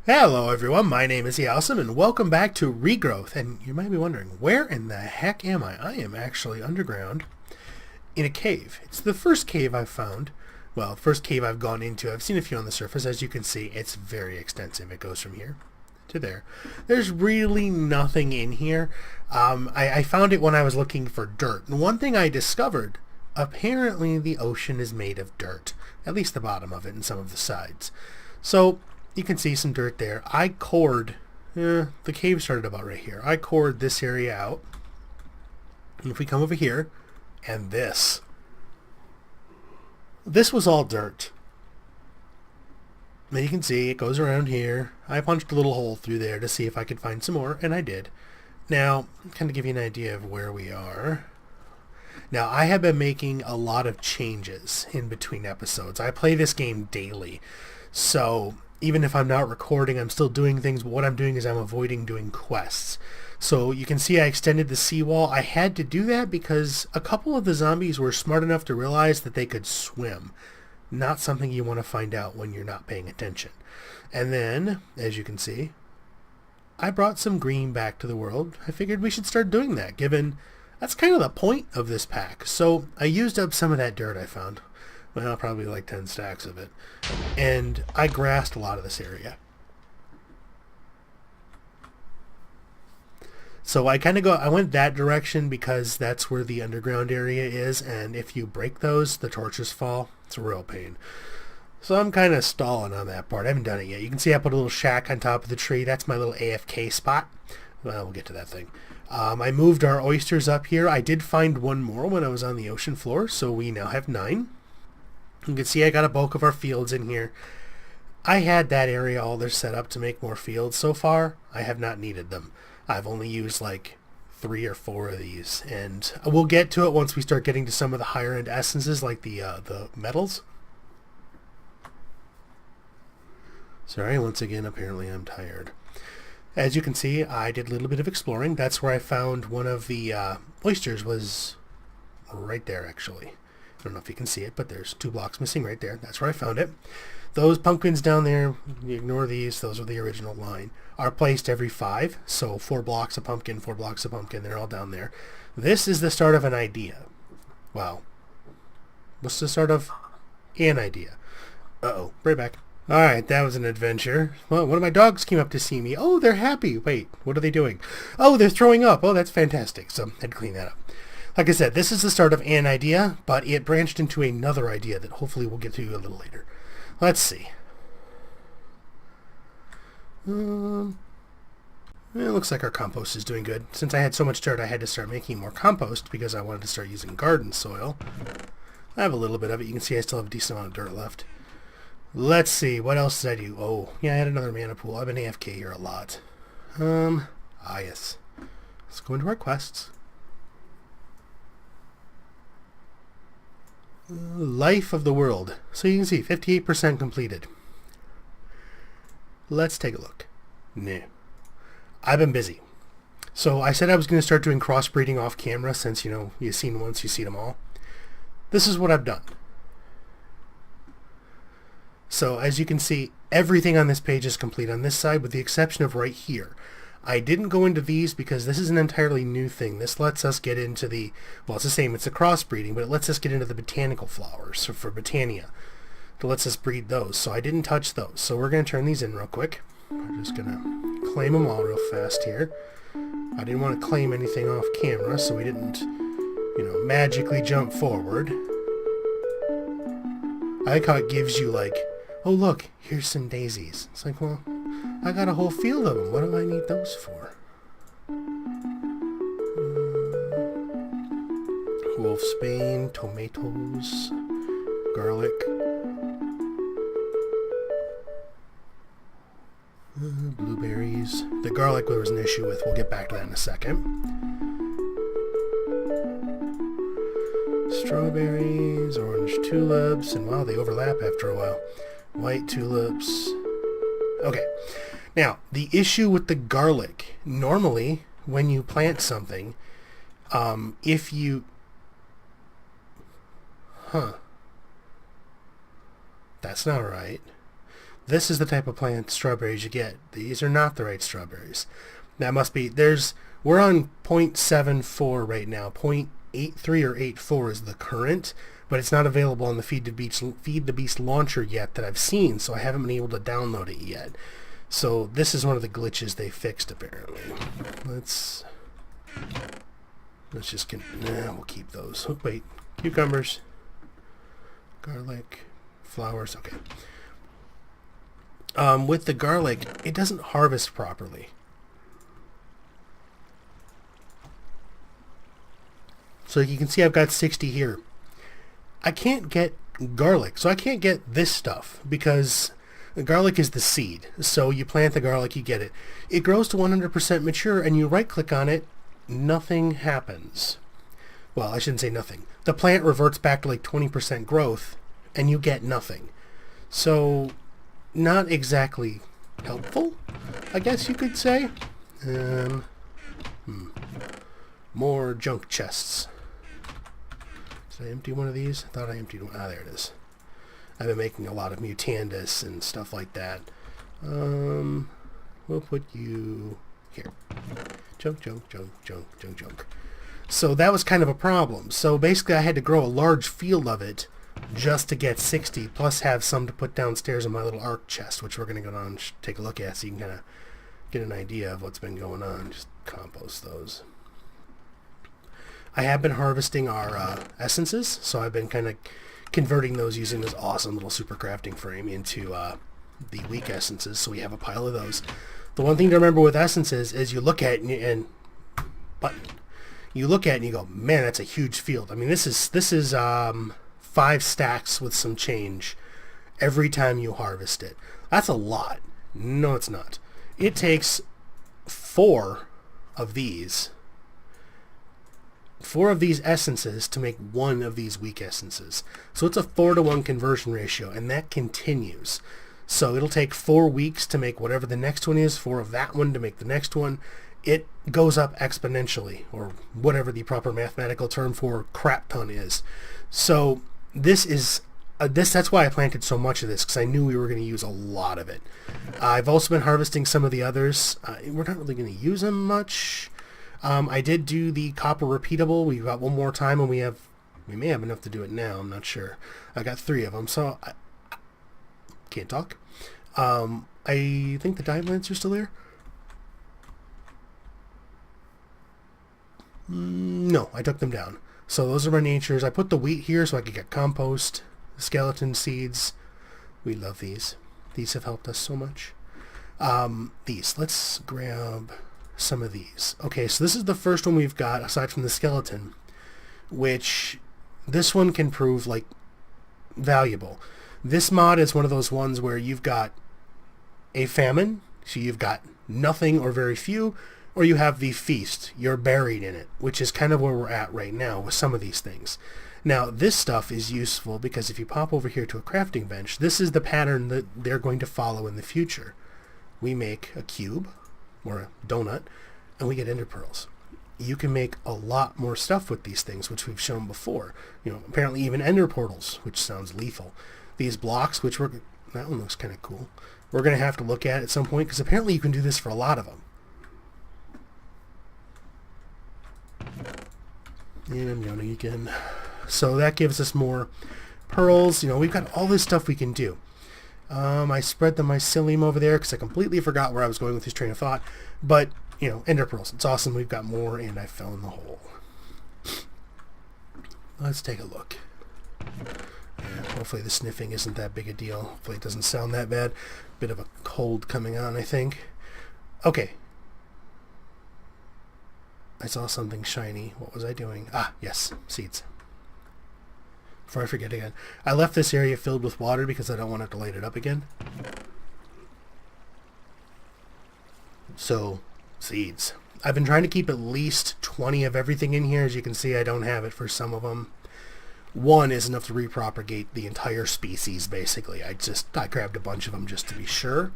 Hello everyone, my name is Yalsum and welcome back to Regrowth. And you might be wondering, where in the heck am I? I am actually underground in a cave. It's the first cave I've found. Well, first cave I've gone into. I've seen a few on the surface. As you can see, it's very extensive. It goes from here to there. There's really nothing in here. I found it when I was looking for dirt. And one thing I discovered, apparently the ocean is made of dirt. At least the bottom of it and some of the sides. So you can see some dirt there. I cored, the cave started about right here. I cored this area out. And if we come over here, and this was all dirt. And you can see it goes around here. I punched a little hole through there to see if I could find some more, and I did. Now, kind of give you an idea of where we are. Now, I have been making a lot of changes in between episodes. I play this game daily, so even if I'm not recording, I'm still doing things, but what I'm doing is I'm avoiding doing quests. So you can see I extended the seawall. I had to do that because a couple of the zombies were smart enough to realize that they could swim. Not something you want to find out when you're not paying attention. And then, as you can see, I brought some green back to the world. I figured we should start doing that, given that's kind of the point of this pack. So I used up some of that dirt I found. Well, probably like 10 stacks of it. And I grassed a lot of this area. So I went that direction because that's where the underground area is, and if you break those, the torches fall. It's a real pain. So I'm kind of stalling on that part. I haven't done it yet. You can see I put a little shack on top of the tree. That's my little AFK spot. Well, we'll get to that thing. I moved our oysters up here. I did find one more when I was on the ocean floor, so we now have 9. You can see I got a bulk of our fields in here. I had that area all there set up to make more fields. So far, I have not needed them. I've only used like 3 or 4 of these, and we'll get to it once we start getting to some of the higher end essences like the metals. Sorry, once again, apparently I'm tired. As you can see, I did a little bit of exploring. That's where I found one of the oysters was right there, actually. I don't know if you can see it, but there's 2 blocks missing right there. That's where I found it. Those pumpkins down there, you ignore these, those are the original line, are placed every 5. So 4 blocks of pumpkin, 4 blocks of pumpkin, they're all down there. This is the start of an idea. Wow. What's the start of an idea? Uh-oh, right back. Alright, that was an adventure. Well, one of my dogs came up to see me. Oh, they're happy. Wait, what are they doing? Oh, they're throwing up. Oh, that's fantastic. So I had to clean that up. Like I said, this is the start of an idea, but it branched into another idea that hopefully we'll get to a little later. Let's see. It looks like our compost is doing good. Since I had so much dirt, I had to start making more compost because I wanted to start using garden soil. I have a little bit of it. You can see I still have a decent amount of dirt left. Let's see. What else did I do? Oh, yeah, I had another mana pool. I've been AFK here a lot. Yes. Let's go into our quests. Life of the world. So you can see 58% completed. Let's take a look. No. I've been busy. So I said I was going to start doing crossbreeding off camera since, you've seen once, you see them all. This is what I've done. So as you can see, everything on this page is complete on this side with the exception of right here. I didn't go into these because this is an entirely new thing. This lets us get into the, well, it's the same, it's a crossbreeding, but it lets us get into the botanical flowers, so for Botania. It lets us breed those, so I didn't touch those. So we're going to turn these in real quick. I'm just going to claim them all real fast here. I didn't want to claim anything off camera, so we didn't, magically jump forward. I like how it gives you like, oh look, here's some daisies. It's like, well, I got a whole field of them. What do I need those for? Wolfsbane, tomatoes, garlic. Blueberries. The garlic there was an issue with. We'll get back to that in a second. Strawberries, orange tulips, and wow, they overlap after a while. White tulips. Okay. Now, the issue with the garlic, normally when you plant something, if you... That's not right. This is the type of plant strawberries you get. These are not the right strawberries. That must be, we're on 0.74 right now. 0.83 or 84 is the current, but it's not available on the Feed the Beast launcher yet that I've seen, so I haven't been able to download it yet. So this is one of the glitches they fixed apparently. Let's just we'll keep those. Oh, wait, cucumbers, garlic, flowers. Okay. With the garlic, it doesn't harvest properly. So you can see I've got 60 here. I can't get garlic, so I can't get this stuff because the garlic is the seed. So you plant the garlic, you get it. It grows to 100% mature, and you right-click on it, nothing happens. Well, I shouldn't say nothing. The plant reverts back to like 20% growth, and you get nothing. So, not exactly helpful, I guess you could say. More junk chests. Did I empty one of these? I thought I emptied one. Ah, there it is. I've been making a lot of Mutandis and stuff like that. We'll put you here. Junk, junk, junk, junk, junk, junk. So that was kind of a problem. So basically I had to grow a large field of it just to get 60, plus have some to put downstairs in my little arc chest, which we're going to go down and take a look at so you can kind of get an idea of what's been going on. Just compost those. I have been harvesting our essences, so I've been kind of converting those using this awesome little super crafting frame into the weak essences, so we have a pile of those. The one thing to remember with essences is you look at it you look at it and you go, man, that's a huge field. I mean, this is 5 stacks with some change every time you harvest it. That's a lot. No, it's not. It takes 4 of these essences to make 1 of these weak essences. So it's a 4-to-1 conversion ratio, and that continues. So it'll take 4 weeks to make whatever the next one is, 4 of that one to make the next one. It goes up exponentially, or whatever the proper mathematical term for crap ton is. So this is that's why I planted so much of this, because I knew we were going to use a lot of it. I've also been harvesting some of the others. We're not really going to use them much. I did do the copper repeatable. We've got one more time, and we may have enough to do it now. I'm not sure. I got 3 of them, so I can't talk. I think the diamonds are still there. No, I took them down. So those are my natures. I put the wheat here so I could get compost, skeleton seeds. We love these. These have helped us so much. Let's grab some of these. Okay, so this is the first one we've got aside from the skeleton, which this one can prove like valuable. This mod is one of those ones where you've got a famine, so you've got nothing or very few, or you have the feast. You're buried in it, which is kind of where we're at right now with some of these things. Now, this stuff is useful because if you pop over here to a crafting bench, this is the pattern that they're going to follow in the future. We make a cube, or a donut, and we get ender pearls. You can make a lot more stuff with these things, which we've shown before. You know, apparently even ender portals, which sounds lethal. These blocks, that one looks kind of cool. We're going to have to look at some point, because apparently you can do this for a lot of them. And I'm yawning again. So that gives us more pearls. You know, we've got all this stuff we can do. I spread the mycelium over there because I completely forgot where I was going with this train of thought. But, you know, ender pearls. It's awesome. We've got more, and I fell in the hole. Let's take a look. Hopefully the sniffing isn't that big a deal. Hopefully it doesn't sound that bad. Bit of a cold coming on, I think. Okay. I saw something shiny. What was I doing? Ah, yes, seeds. Before I forget again. I left this area filled with water because I don't want to have to light it up again. So, seeds. I've been trying to keep at least 20 of everything in here. As you can see, I don't have it for some of them. 1 is enough to repropagate the entire species, basically. I grabbed a bunch of them just to be sure.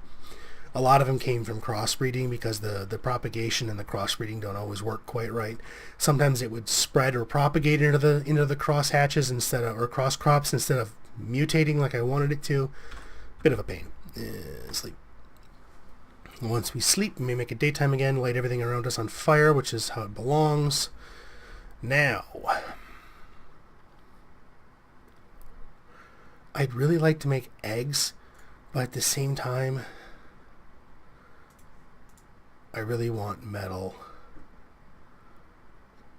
A lot of them came from crossbreeding because the propagation and the crossbreeding don't always work quite right. Sometimes it would spread or propagate into the cross hatches or cross crops instead of mutating like I wanted it to. Bit of a pain. Sleep. Once we sleep, we may make it daytime again, light everything around us on fire, which is how it belongs. Now, I'd really like to make eggs, but at the same time, I really want metal.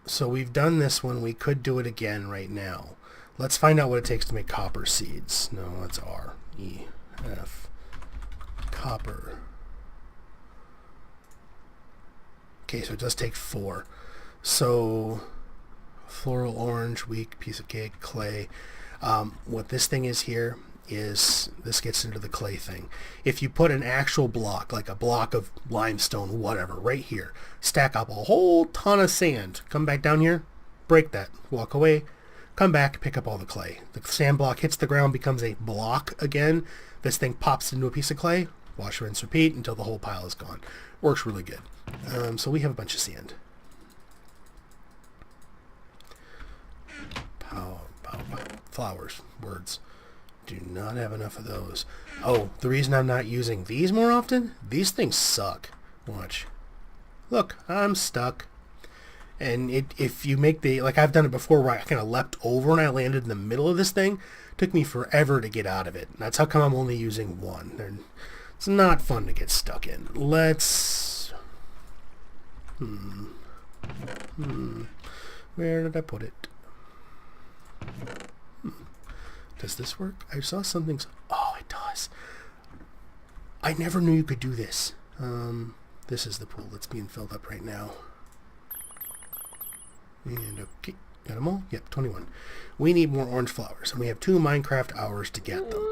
So we've done this one. We could do it again right now. Let's find out what it takes to make copper seeds. No, that's R. E. F. Copper. Okay, so it does take 4. So, floral orange, weak, piece of cake, clay. What this thing is here is, this gets into the clay thing. If you put an actual block, like a block of limestone, whatever, right here, stack up a whole ton of sand, come back down here, break that, walk away, come back, pick up all the clay. The sand block hits the ground, becomes a block again. This thing pops into a piece of clay, wash, rinse, repeat until the whole pile is gone. Works really good. So we have a bunch of sand. Flowers, words. Do not have enough of those. Oh, the reason I'm not using these more often? These things suck. Watch. Look, I'm stuck. And if you make the, like I've done it before where I kind of leapt over and I landed in the middle of this thing, took me forever to get out of it. That's how come I'm only using one. It's not fun to get stuck in. Let's... Where did I put it? Does this work? I saw something... Oh, it does. I never knew you could do this. This is the pool that's being filled up right now. And okay, got them all? Yep, 21. We need more orange flowers, and we have 2 Minecraft hours to get them.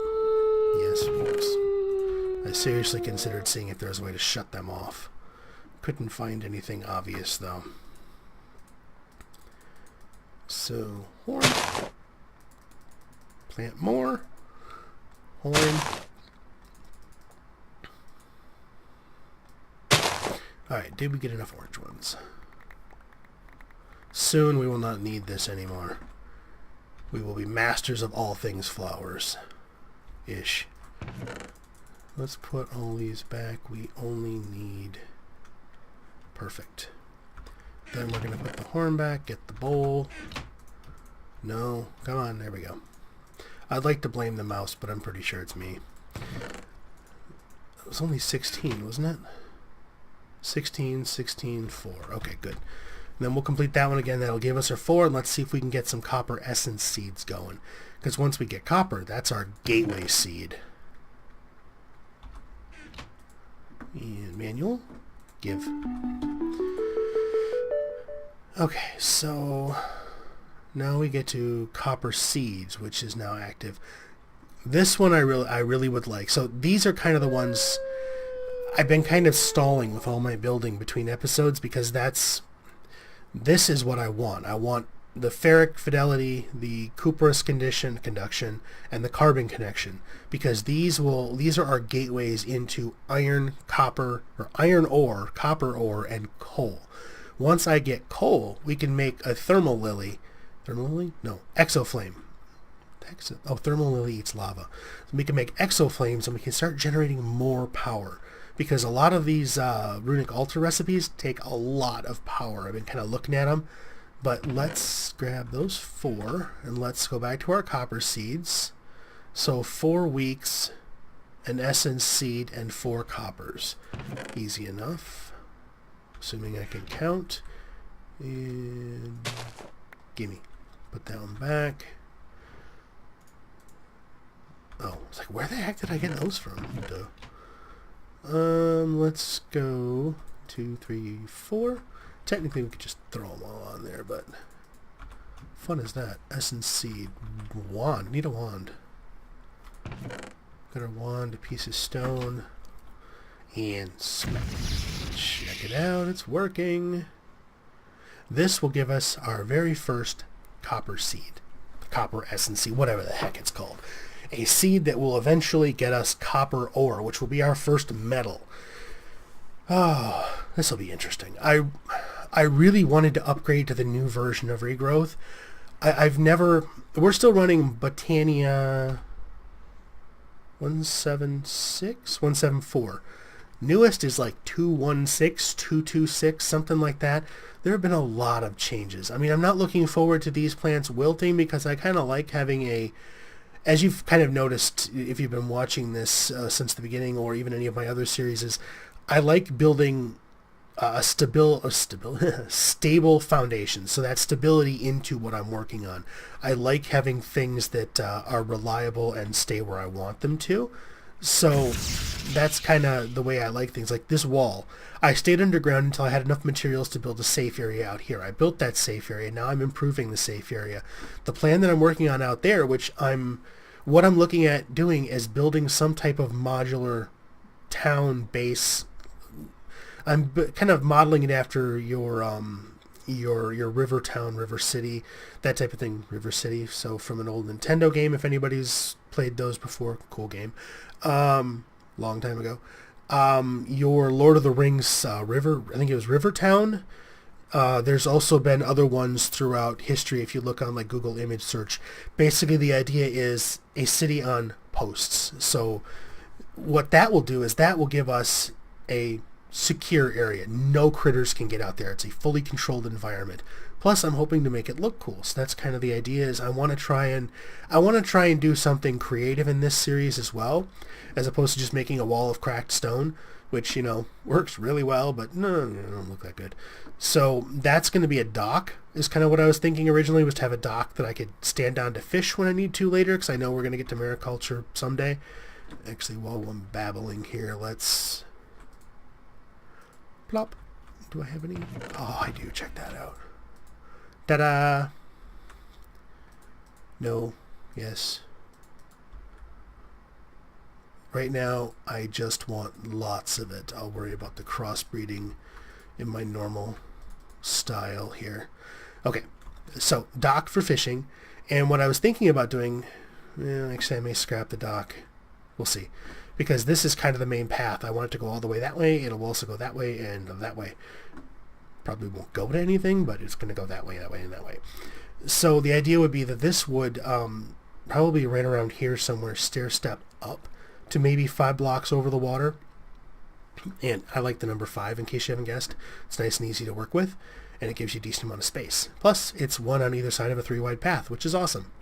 Yes, folks. I seriously considered seeing if there was a way to shut them off. Couldn't find anything obvious, though. So, horn. Plant more. Horn. Alright, did we get enough orange ones? Soon we will not need this anymore. We will be masters of all things flowers. Ish. Let's put all these back. We only need... Perfect. Then we're going to put the horn back, get the bowl. No, come on, there we go. I'd like to blame the mouse, but I'm pretty sure it's me. It was only 16, wasn't it? 16, 16, 4. Okay, good. And then we'll complete that one again. That'll give us our 4, and let's see if we can get some copper essence seeds going. Because once we get copper, that's our gateway seed. And manual. Give. Okay, so now we get to copper seeds, which is now active. This one I really would like. So these are kind of the ones I've been kind of stalling with all my building between episodes because this is what I want. I want the ferric fidelity, the cuprous conduction, and the carbon connection, because these are our gateways into iron, copper, or iron ore, copper ore, and coal. Once I get coal, we can make a thermal lily. Thermal lily? No, exoflame. Thermal lily eats lava. So we can make exoflames, and we can start generating more power. Because a lot of these runic altar recipes take a lot of power. I've been kind of looking at them. But let's grab those 4, and let's go back to our copper seeds. So 4 weeks, an essence seed, and 4 coppers. Easy enough. Assuming I can count. And gimme. Put that one back. Oh, it's like, where the heck did I get those from? Duh. Let's go 2, 3, 4. Technically, we could just throw them all on there, but fun is that. Essence seed. Wand. Need a wand. Got our wand, a piece of stone, and smack. Check it out. It's working. This will give us our very first copper seed. Copper essence seed, whatever the heck it's called. A seed that will eventually get us copper ore, which will be our first metal. Oh, this will be interesting. I really wanted to upgrade to the new version of Regrowth. We're still running Botania. 176, 174. Newest is like 216, 226, something like that. There have been a lot of changes. I mean, I'm not looking forward to these plants wilting because I kind of like having a, as you've kind of noticed if you've been watching this since the beginning or even any of my other series, is I like building a stable foundation. So that stability into what I'm working on. I like having things that are reliable and stay where I want them to. So that's kind of the way I like things. Like this wall, I stayed underground until I had enough materials to build a safe area out here. I built that safe area. Now I'm improving the safe area. The plan that I'm working on out there, what I'm looking at doing is building some type of modular town base. I'm kind of modeling it after your river town, river city, that type of thing, river city. So from an old Nintendo game, if anybody's played those before, cool game, long time ago. Your Lord of the Rings river, I think it was River Town. There's also been other ones throughout history. If you look on like Google image search, basically the idea is a city on posts. So what that will do is that will give us a secure area. No critters can get out there. It's a fully controlled environment. Plus, I'm hoping to make it look cool. So that's kind of the idea. Is I want to try and do something creative in this series as well, as opposed to just making a wall of cracked stone, which works really well, but no, it don't look that good. So that's going to be a dock. Is kind of what I was thinking originally, was to have a dock that I could stand down to fish when I need to later, because I know we're going to get to mariculture someday. Actually, while I'm babbling here, let's plop. Do I have any? Oh, I do. Check that out. Ta-da! No. Yes. Right now, I just want lots of it. I'll worry about the crossbreeding in my normal style here. Okay, so dock for fishing. And what I was thinking about doing, actually I may scrap the dock. We'll see. Because this is kind of the main path. I want it to go all the way that way. It'll also go that way and that way. Probably won't go to anything, but it's going to go that way, and that way. So the idea would be that this would probably right around here somewhere stair step up to maybe 5 blocks over the water. And I like the number 5, in case you haven't guessed. It's nice and easy to work with, and it gives you a decent amount of space. Plus, it's one on either side of a 3-wide path, which is awesome.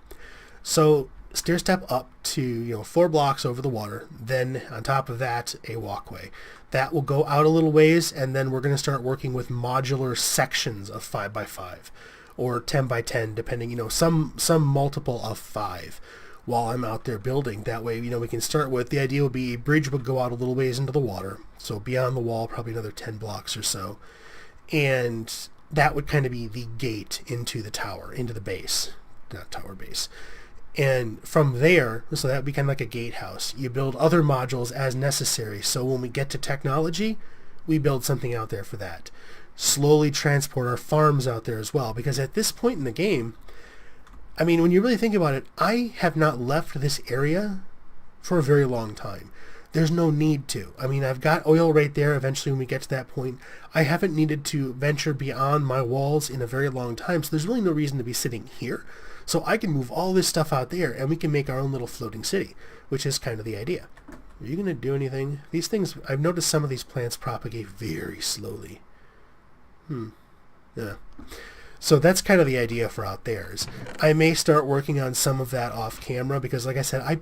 So stair step up to 4 blocks over the water, then on top of that a walkway. That will go out a little ways, and then we're going to start working with modular sections of 5x5 or 10x10, depending, some multiple of 5 while I'm out there building. That way, we can start with, the idea would be a bridge would go out a little ways into the water, so beyond the wall, probably another 10 blocks or so, and that would kind of be the gate into the tower, into the base, not tower base. And from there, so that would be kind of like a gatehouse. You build other modules as necessary. So when we get to technology, we build something out there for that. Slowly transport our farms out there as well. Because at this point in the game, I mean, when you really think about it, I have not left this area for a very long time. There's no need to. I mean, I've got oil right there eventually when we get to that point. I haven't needed to venture beyond my walls in a very long time. So there's really no reason to be sitting here. So I can move all this stuff out there, and we can make our own little floating city, which is kind of the idea. Are you going to do anything? These things, I've noticed some of these plants propagate very slowly. Yeah. So that's kind of the idea for out there. I may start working on some of that off camera, because like I said,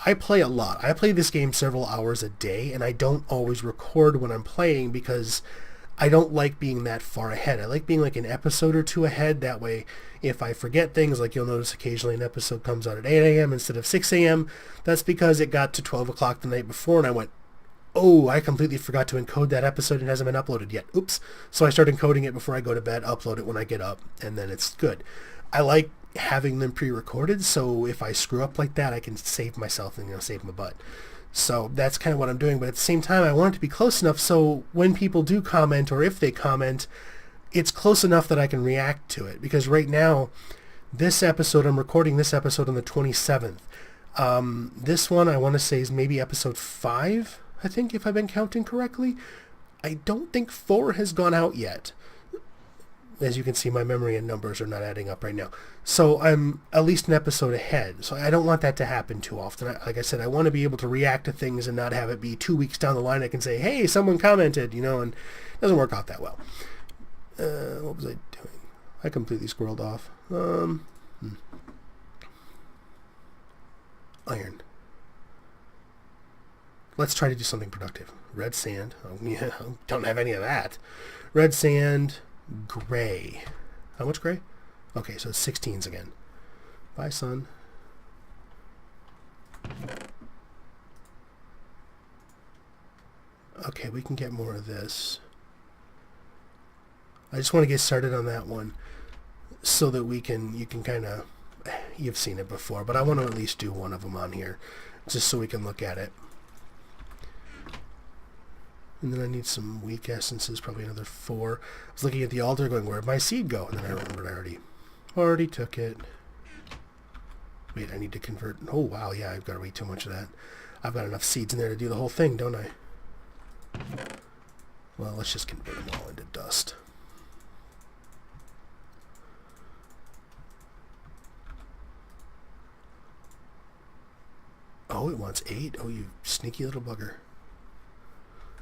I play a lot. I play this game several hours a day, and I don't always record when I'm playing because I don't like being that far ahead. I like being like an episode or 2 ahead. That way, if I forget things, like you'll notice occasionally an episode comes out at 8 a.m. instead of 6 a.m., that's because it got to 12 o'clock the night before, and I went, oh, I completely forgot to encode that episode. It hasn't been uploaded yet. Oops. So I start encoding it before I go to bed, upload it when I get up, and then it's good. I like having them pre-recorded, so if I screw up like that, I can save myself and save my butt. So that's kind of what I'm doing. But at the same time, I want it to be close enough so when people do comment, or if they comment, it's close enough that I can react to it. Because right now, this episode, I'm recording this episode on the 27th. This one, I want to say, is maybe episode 5, I think, if I've been counting correctly. I don't think 4 has gone out yet. as you can see, my memory and numbers are not adding up right now. So I'm at least an episode ahead. So I don't want that to happen too often. Like I said, I want to be able to react to things and not have it be 2 weeks down the line I can say, hey, someone commented, you know, and it doesn't work out that well. What was I doing? I completely squirreled off. Iron. Let's try to do something productive. Red sand. Oh, yeah, don't have any of that. Red sand, gray. How much gray? Okay, so it's 16s again. Bye, son. Okay, we can get more of this. I just want to get started on that one so that you can kind of, you've seen it before, but I want to at least do one of them on here just so we can look at it. And then I need some weak essences, probably another 4. I was looking at the altar going, where'd my seed go? And then I remembered I already took it. Wait, I need to convert. Oh, wow, yeah, I've got way too much of that. I've got enough seeds in there to do the whole thing, don't I? Well, let's just convert them all into dust. Oh, it wants 8. Oh, you sneaky little bugger.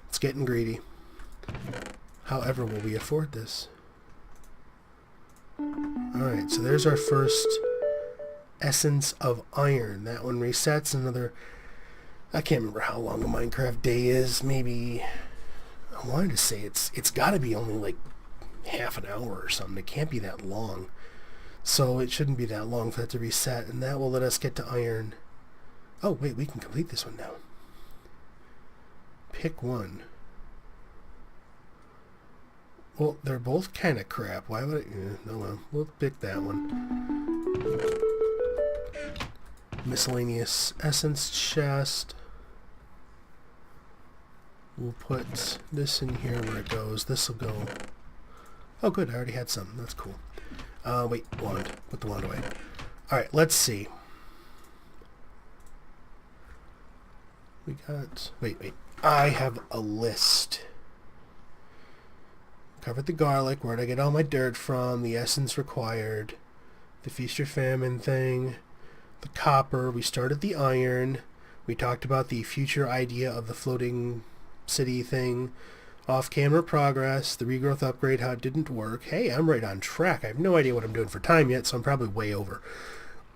It's getting greedy. However, will we afford this? Alright, so there's our first essence of iron. That one resets another... I can't remember how long a Minecraft day is. Maybe... I wanted to say it's got to be only like half an hour or something. It can't be that long. So it shouldn't be that long for that to reset. And that will let us get to iron. Oh, wait, we can complete this one now. Pick one. Well, they're both kind of crap. Why would I... oh, well, we'll pick that one. Miscellaneous essence chest. We'll put this in here where it goes. This will go... oh, good. I already had some. That's cool. Wait, wand. Put the wand away. Alright, let's see. We got... wait. I have a list. Covered the garlic. Where'd I get all my dirt from? The essence required. The feast or famine thing. The copper. We started the iron. We talked about the future idea of the floating city thing. Off-camera progress. The regrowth upgrade, how it didn't work. Hey, I'm right on track. I have no idea what I'm doing for time yet, so I'm probably way over.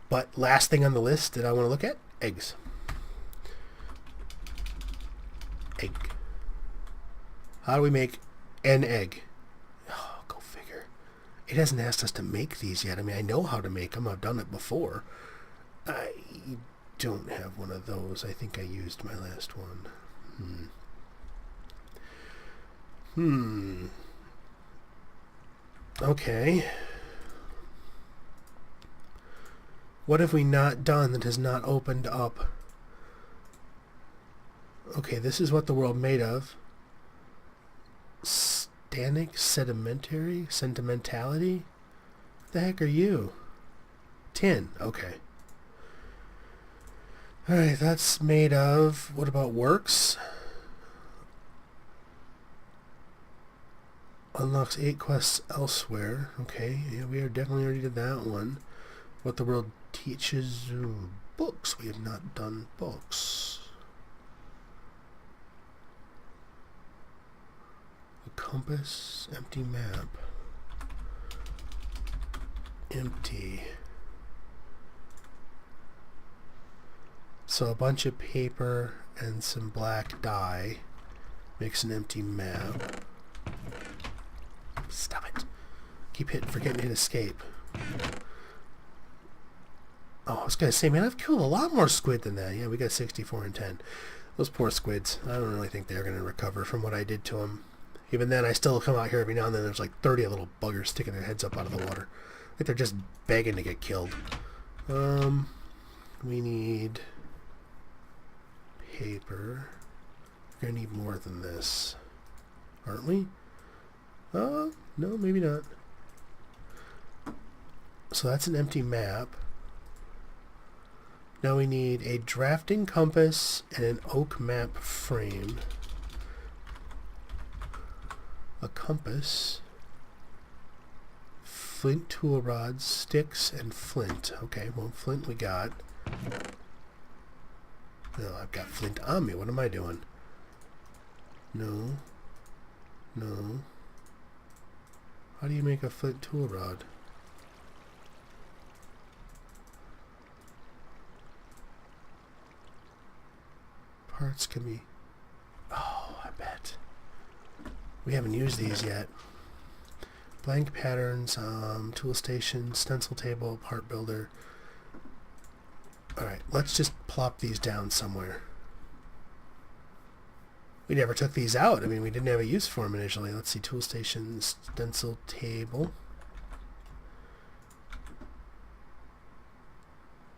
But last thing on the list that I want to look at, eggs. Egg. How do we make an egg? Oh, go figure. It hasn't asked us to make these yet. I mean, I know how to make them. I've done it before. I don't have one of those. I think I used my last one. Okay. What have we not done that has not opened up? Okay, this is what the world made of. Stanic sedimentary? Sentimentality? What the heck are you? Tin. Okay. Alright, that's made of... what about works? Unlocks 8 quests elsewhere. Okay, yeah, we definitely already did that one. What the world teaches... books. We have not done books. A compass. Empty map. Empty. So a bunch of paper and some black dye makes an empty map. Stop it. Keep forgetting to hit escape. Oh, I was going to say, man, I've killed a lot more squid than that. Yeah, we got 64 and 10. Those poor squids. I don't really think they're going to recover from what I did to them. Even then, I still come out here every now and then. There's like 30 little buggers sticking their heads up out of the water. Like they're just begging to get killed. We need paper. We're going to need more than this. Aren't we? No, maybe not. So that's an empty map. Now we need a drafting compass and an oak map frame. A compass. flint tool rods, sticks, and flint. Okay, well, flint we got. No, I've got flint on me. What am I doing? No. No. How do you make a flint tool rod? Parts can be... Oh, I bet. We haven't used these yet. Blank patterns, tool station, stencil table, part builder. Alright, let's just plop these down somewhere. We never took these out. I mean, we didn't have a use for them initially. Let's see, tool station, stencil table.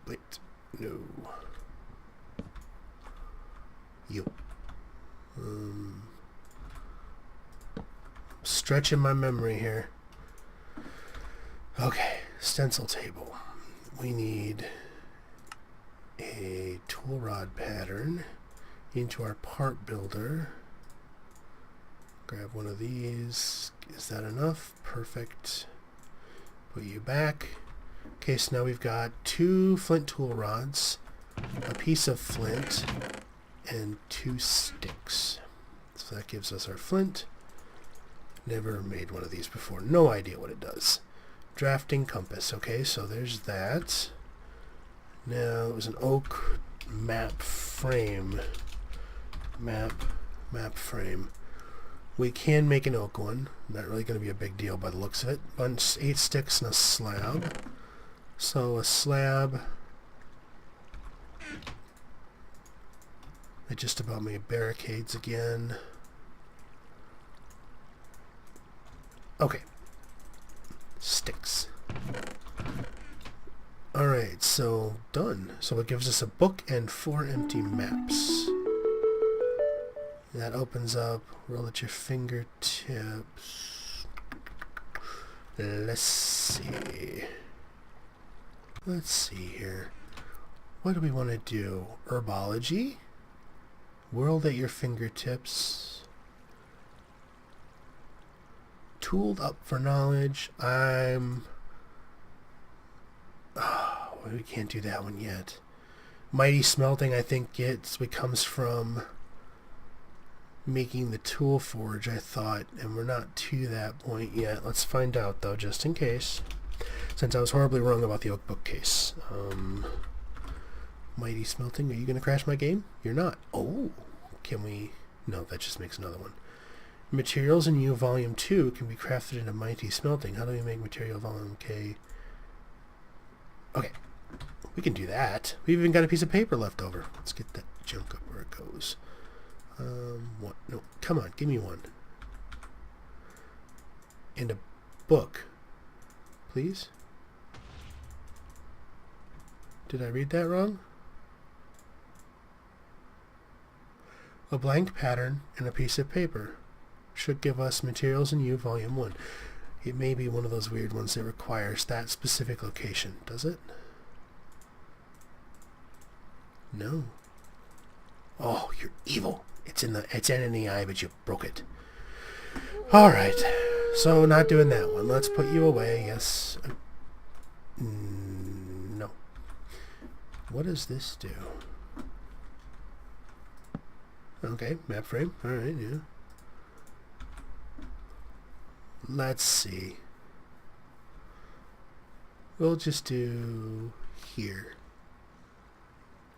Wait, no. You. Stretching my memory here. Okay, stencil table. We need a tool rod pattern into our part builder. Grab one of these. Is that enough? Perfect. Put you back. Okay, so now we've got 2 flint tool rods, a piece of flint, and 2 sticks. So that gives us our flint. Never made one of these before. No idea what it does. Drafting compass. Okay, so there's that. Now, it was an oak map frame. Map frame. We can make an oak one. Not really going to be a big deal by the looks of it. Bunch 8 sticks and a slab. So a slab. It just about made barricades again. Okay. Sticks. Alright, so done. So it gives us a book and 4 empty maps. That opens up. Roll at your fingertips. Let's see. Let's see here. What do we want to do? Herbology? World at your fingertips. Tooled up for knowledge. We can't do that one yet. Mighty smelting, I think, comes from making the tool forge, I thought, and we're not to that point yet. Let's find out, though, just in case, since I was horribly wrong about the oak bookcase. Mighty smelting, are you going to crash my game? You're not. Oh, can we... No, that just makes another one. Materials in U Volume 2 can be crafted into mighty smelting. How do we make material volume K? Okay, we can do that. We've even got a piece of paper left over. Let's get that junk up where it goes. What? No, come on, give me one. And a book, please. Did I read that wrong? A blank pattern and a piece of paper should give us Materials in U Volume 1. It may be one of those weird ones that requires that specific location. Does it? No. Oh, you're evil. It's in the eye, but you broke it. Alright. So, not doing that one. Let's put you away. Yes. No. What does this do? Okay, map frame. Alright, yeah. Let's see. We'll just do here.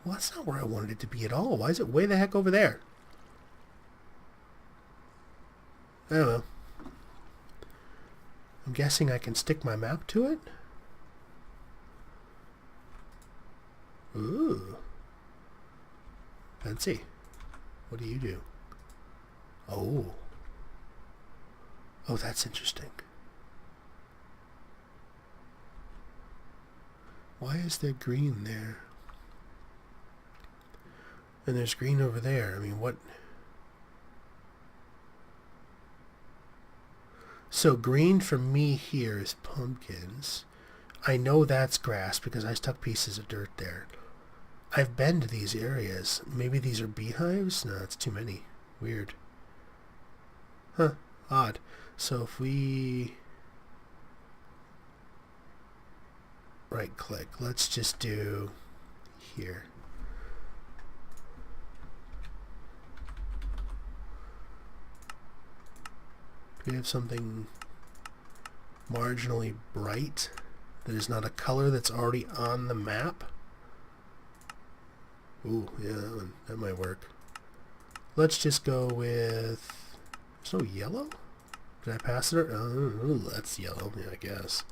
Well, that's not where I wanted it to be at all. Why is it way the heck over there? I don't know. I'm guessing I can stick my map to it? Ooh. Fancy. What do you do? Oh. Oh, that's interesting. Why is there green there? And there's green over there. I mean, what? So green for me here is pumpkins. I know that's grass because I stuck pieces of dirt there. I've been to these areas. Maybe these are beehives? No, it's too many. Weird. Huh. Odd. So if we... right click. Let's just do here. Do we have something marginally bright that is not a color that's already on the map? Ooh, yeah, that might work. Let's just go with... There's no yellow? Did I pass it? Oh, that's yellow. Yeah, I guess.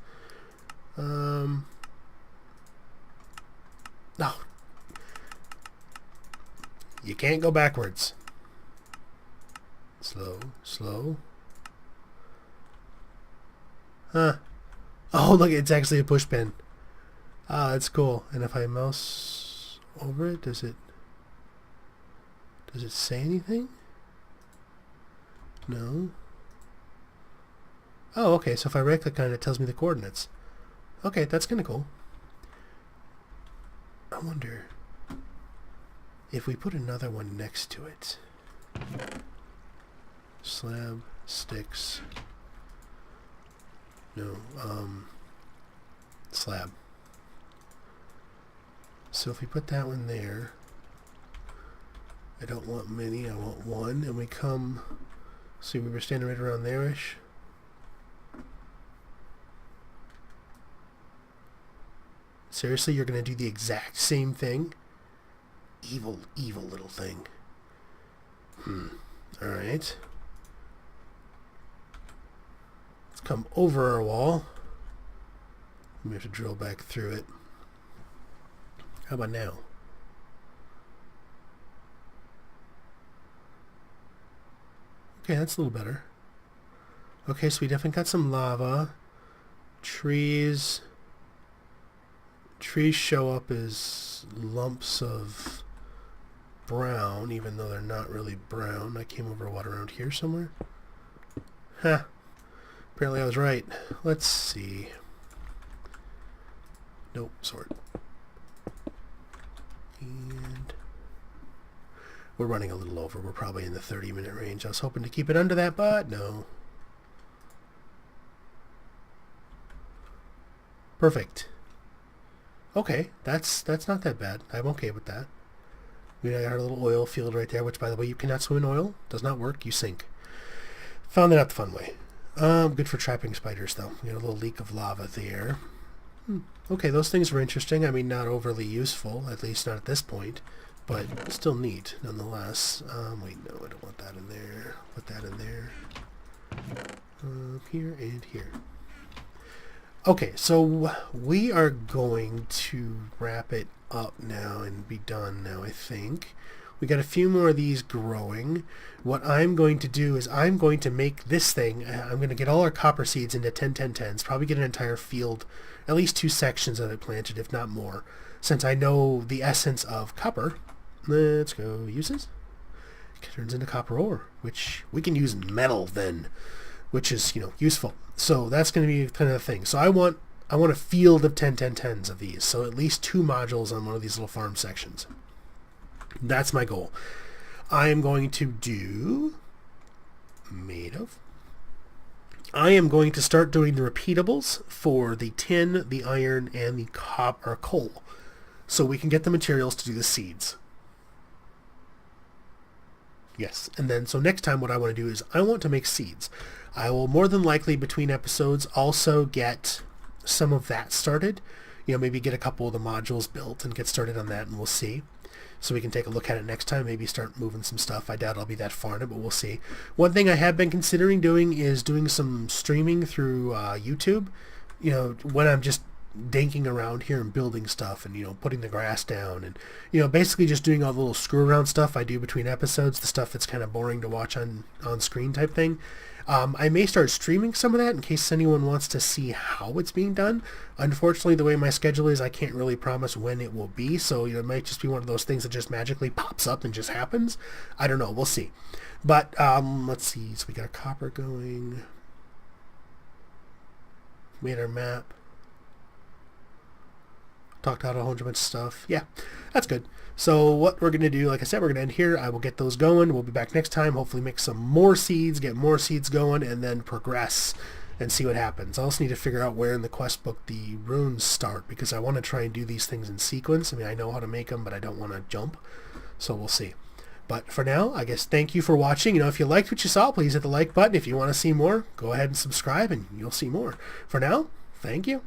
No. You can't go backwards. Slow, slow. Huh. Oh, look, it's actually a push pin. Ah, that's cool. And if I mouse over it, does it say anything? No. Oh, okay, so if I right click on it, it tells me the coordinates. Okay, that's kind of cool. I wonder if we put another one next to it. Slab, sticks. No, slab. So if we put that one there, I don't want many, I want one, and we come, see, we were standing right around there-ish. Seriously, you're going to do the exact same thing? Evil, evil little thing. Alright. Let's come over our wall. We have to drill back through it. How about now? Okay, that's a little better. Okay, so we definitely got some lava. Trees. Trees show up as lumps of brown, even though they're not really brown. I came over what, around here somewhere? Huh. Apparently I was right. Let's see. Nope, sort. And we're running a little over. We're probably in the 30-minute range. I was hoping to keep it under that, but no. Perfect. Okay, that's not that bad. I'm okay with that. We got our little oil field right there, which, by the way, you cannot swim in oil. Does not work. You sink. Found that out the fun way. Good for trapping spiders, though. We got a little leak of lava there. Okay, those things were interesting. I mean, not overly useful, at least not at this point, but still neat, nonetheless. Wait, no, I don't want that in there. Put that in there. Here and here. Okay, so we are going to wrap it up now and be done now, I think. We got a few more of these growing. What I'm going to do is I'm going to make this thing, I'm going to get all our copper seeds into 10-10-10s, probably get an entire field, at least 2 sections of it planted, if not more. Since I know the essence of copper, let's go uses. It turns into copper ore, which we can use metal then, which is, useful. So that's going to be kind of the thing. So I want a field of 10-10-10s of these. So at least 2 modules on one of these little farm sections. That's my goal. I am going to do I am going to start doing the repeatables for the tin, the iron, and the copper coal. So we can get the materials to do the seeds. Yes, and then so next time what I want to do is I want to make seeds. I will more than likely between episodes also get some of that started. Maybe get a couple of the modules built and get started on that, and we'll see. So we can take a look at it next time, maybe start moving some stuff. I doubt I'll be that far in it, but we'll see. One thing I have been considering doing is doing some streaming through YouTube. When I'm just dinking around here and building stuff and, putting the grass down and, basically just doing all the little screw around stuff I do between episodes, the stuff that's kind of boring to watch on screen type thing. I may start streaming some of that in case anyone wants to see how it's being done. Unfortunately, the way my schedule is, I can't really promise when it will be, so it might just be one of those things that just magically pops up and just happens. I don't know. We'll see. But let's see. So we got copper going. We had our map. Talked out a whole bunch of stuff. Yeah, that's good. So what we're going to do, like I said, we're going to end here. I will get those going. We'll be back next time. Hopefully make some more seeds, get more seeds going, and then progress and see what happens. I also need to figure out where in the quest book the runes start, because I want to try and do these things in sequence. I mean, I know how to make them, but I don't want to jump, so we'll see. But for now, I guess thank you for watching. If you liked what you saw, please hit the like button. If you want to see more, go ahead and subscribe and you'll see more. For now, thank you.